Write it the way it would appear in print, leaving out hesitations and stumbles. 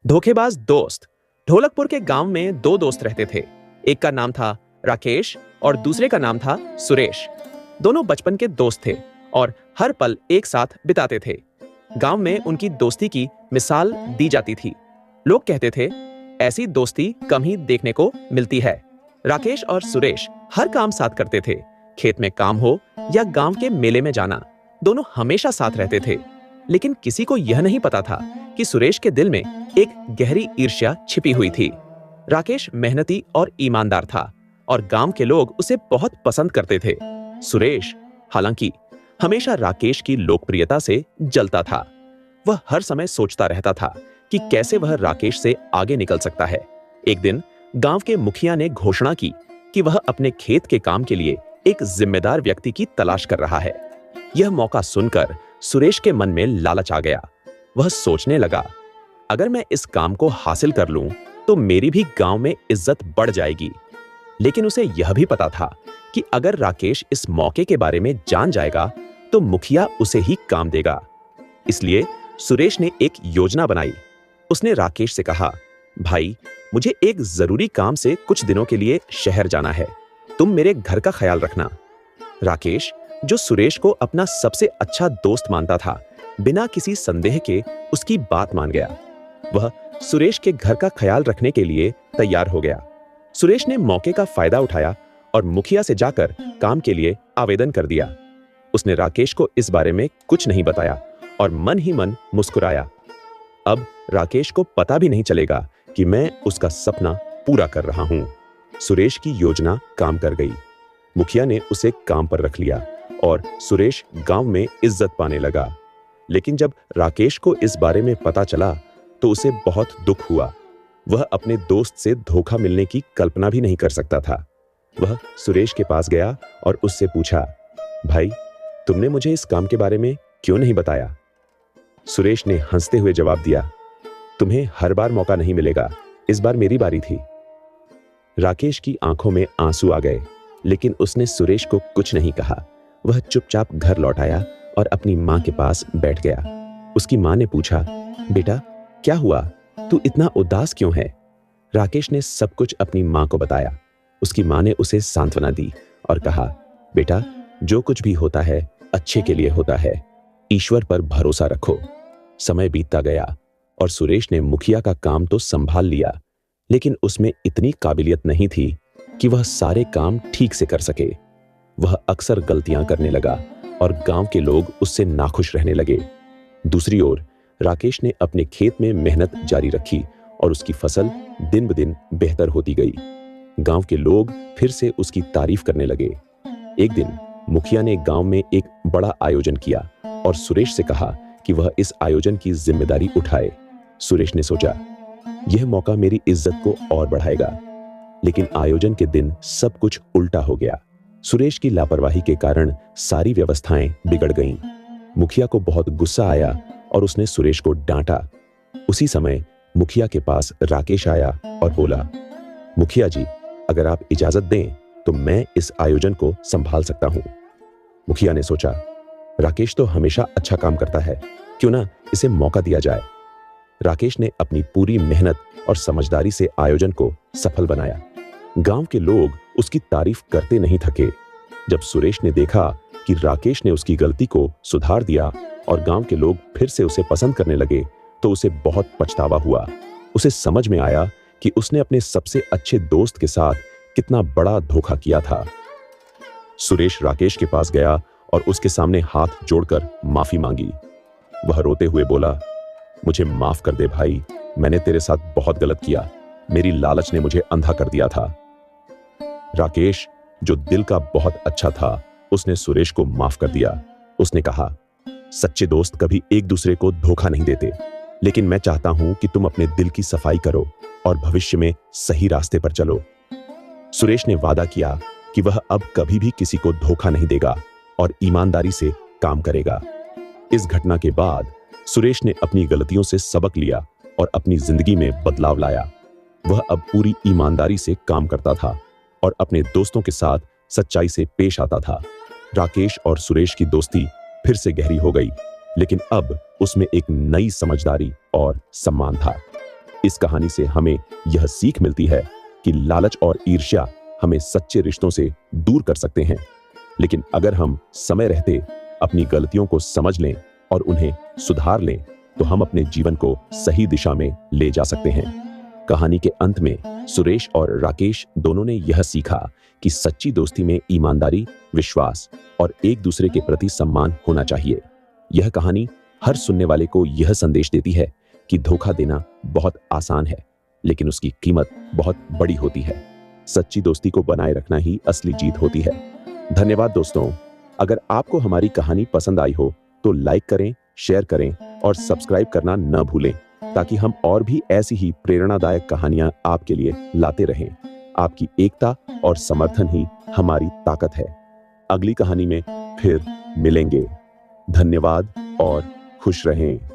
धोखेबाज दोस्त। ढोलकपुर के गांव में दो दोस्त रहते थे। एक का नाम था राकेश और दूसरे का नाम था सुरेश। दोनों बचपन के दोस्त थे और हर पल एक साथ बिताते थे। गांव में उनकी दोस्ती की मिसाल दी जाती थी। लोग कहते थे, ऐसी दोस्ती कम ही देखने को मिलती है। राकेश और सुरेश हर काम साथ करते थे। खेत में काम हो या गांव के मेले में जाना, दोनों हमेशा साथ रहते थे। लेकिन किसी को यह नहीं पता था कि सुरेश के दिल में एक गहरी ईर्ष्या छिपी हुई थी। राकेश मेहनती और ईमानदार था और गांव के लोग उसे बहुत पसंद करते थे। सुरेश हालांकि हमेशा राकेश की लोकप्रियता से जलता था। वह हर समय सोचता रहता था कि कैसे वह राकेश से आगे निकल सकता है। एक दिन गांव के मुखिया ने घोषणा की कि वह अपने खेत के काम के लिए एक जिम्मेदार व्यक्ति की तलाश कर रहा है। यह मौका सुनकर सुरेश के मन में लालच आ गया। वह सोचने लगा, अगर मैं इस काम को हासिल कर लूं तो मेरी भी गांव में इज्जत बढ़ जाएगी। लेकिन उसे यह भी पता था कि अगर राकेश इस मौके के बारे में जान जाएगा तो मुखिया उसे ही काम देगा। इसलिए सुरेश ने एक योजना बनाई। उसने राकेश से कहा, भाई, मुझे एक जरूरी काम से कुछ दिनों के लिए शहर जाना है। तुम मेरे घर का ख्याल रखना। राकेश, जो सुरेश को अपना सबसे अच्छा दोस्त मानता था, बिना किसी संदेह के उसकी बात मान गया। वह सुरेश के घर का ख्याल रखने के लिए तैयार हो गया। सुरेश ने मौके का फायदा उठाया और मुखिया से जाकर काम के लिए आवेदन कर दिया। उसने राकेश को इस बारे में कुछ नहीं बताया और मन ही मन मुस्कुराया। अब राकेश को पता भी नहीं चलेगा कि मैं उसका सपना पूरा कर रहा हूं। सुरेश की योजना काम कर गई। मुखिया ने उसे काम पर रख लिया और सुरेश गांव में इज्जत पाने लगा। लेकिन जब राकेश को इस बारे में पता चला तो उसे बहुत दुख हुआ। वह अपने दोस्त से धोखा मिलने की कल्पना भी नहीं कर सकता था। वह सुरेश के पास गया और उससे पूछा, भाई, तुमने मुझे इस काम के बारे में क्यों नहीं बताया? सुरेश ने हंसते हुए जवाब दिया, तुम्हें हर बार मौका नहीं मिलेगा, इस बार मेरी बारी थी। राकेश की आंखों में आंसू आ गए, लेकिन उसने सुरेश को कुछ नहीं कहा। वह चुपचाप घर लौट आया और अपनी मां के पास बैठ गया। उसकी मां ने पूछा, बेटा, क्या हुआ? तू इतना उदास क्यों है? राकेश ने सब कुछ अपनी मां को बताया। उसकी मां ने उसे सांत्वना दी और कहा, बेटा, जो कुछ भी होता है अच्छे के लिए होता है। ईश्वर पर भरोसा रखो। समय बीतता गया और सुरेश ने मुखिया का काम तो संभाल लिया, लेकिन उसमें इतनी काबिलियत नहीं थी कि वह सारे काम ठीक से कर सके। वह अक्सर गलतियां करने लगा और गांव के लोग उससे नाखुश रहने लगे। दूसरी ओर राकेश ने अपने खेत में मेहनत जारी रखी और उसकी फसल दिन ब दिन बेहतर होती गई। गांव के लोग फिर से उसकी तारीफ करने लगे। एक दिन मुखिया ने गांव में एक बड़ा आयोजन किया और सुरेश से कहा कि वह इस आयोजन की जिम्मेदारी उठाए। सुरेश ने सोचा, यह मौका मेरी इज्जत को और बढ़ाएगा। लेकिन आयोजन के दिन सब कुछ उल्टा हो गया। सुरेश की लापरवाही के कारण सारी व्यवस्थाएं बिगड़ गईं। मुखिया को बहुत गुस्सा आया और उसने सुरेश को डांटा। उसी समय मुखिया के पास राकेश आया और बोला, मुखिया जी, अगर आप इजाजत दें तो मैं इस आयोजन को संभाल सकता हूं। मुखिया ने सोचा, राकेश तो हमेशा अच्छा काम करता है, क्यों ना इसे मौका दिया जाए। राकेश ने अपनी पूरी मेहनत और समझदारी से आयोजन को सफल बनाया। गांव के लोग उसकी तारीफ करते नहीं थके। जब सुरेश ने देखा कि राकेश ने उसकी गलती को सुधार दिया और गांव के लोग फिर से उसे पसंद करने लगे, तो उसे बहुत पछतावा हुआ। उसे समझ में आया कि उसने अपने सबसे अच्छे दोस्त के साथ कितना बड़ा धोखा किया था। सुरेश राकेश के पास गया और उसके सामने हाथ जोड़कर माफी मांगी। वह रोते हुए बोला, मुझे माफ कर दे भाई, मैंने तेरे साथ बहुत गलत किया। मेरी लालच ने मुझे अंधा कर दिया था। राकेश, जो दिल का बहुत अच्छा था, उसने सुरेश को माफ कर दिया। उसने कहा, सच्चे दोस्त कभी एक दूसरे को धोखा नहीं देते, लेकिन मैं चाहता हूं कि तुम अपने दिल की सफाई करो और भविष्य में सही रास्ते पर चलो। सुरेश ने वादा किया कि वह अब कभी भी किसी को धोखा नहीं देगा और ईमानदारी से काम करेगा। इस घटना के बाद सुरेश ने अपनी गलतियों से सबक लिया और अपनी जिंदगी में बदलाव लाया। वह अब पूरी ईमानदारी से काम करता था और अपने दोस्तों के साथ सच्चाई से पेश आता था। राकेश और सुरेश की दोस्ती फिर से गहरी हो गई, लेकिन अब उसमें एक नई समझदारी और सम्मान था। इस कहानी से हमें यह सीख मिलती है कि लालच और ईर्ष्या हमें सच्चे रिश्तों से दूर कर सकते हैं, लेकिन अगर हम समय रहते अपनी गलतियों को समझ लें और उन्हें सुधार लें तो हम अपने जीवन को सही दिशा में ले जा सकते हैं। कहानी के अंत में सुरेश और राकेश दोनों ने यह सीखा कि सच्ची दोस्ती में ईमानदारी, विश्वास और एक दूसरे के प्रति सम्मान होना चाहिए। यह कहानी हर सुनने वाले को यह संदेश देती है कि धोखा देना बहुत आसान है, लेकिन उसकी कीमत बहुत बड़ी होती है। सच्ची दोस्ती को बनाए रखना ही असली जीत होती है। धन्यवाद दोस्तों। अगर आपको हमारी कहानी पसंद आई हो तो लाइक करें, शेयर करें और सब्सक्राइब करना न भूलें, ताकि हम और भी ऐसी ही प्रेरणादायक कहानियां आपके लिए लाते रहें। आपकी एकता और समर्थन ही हमारी ताकत है। अगली कहानी में फिर मिलेंगे। धन्यवाद और खुश रहें।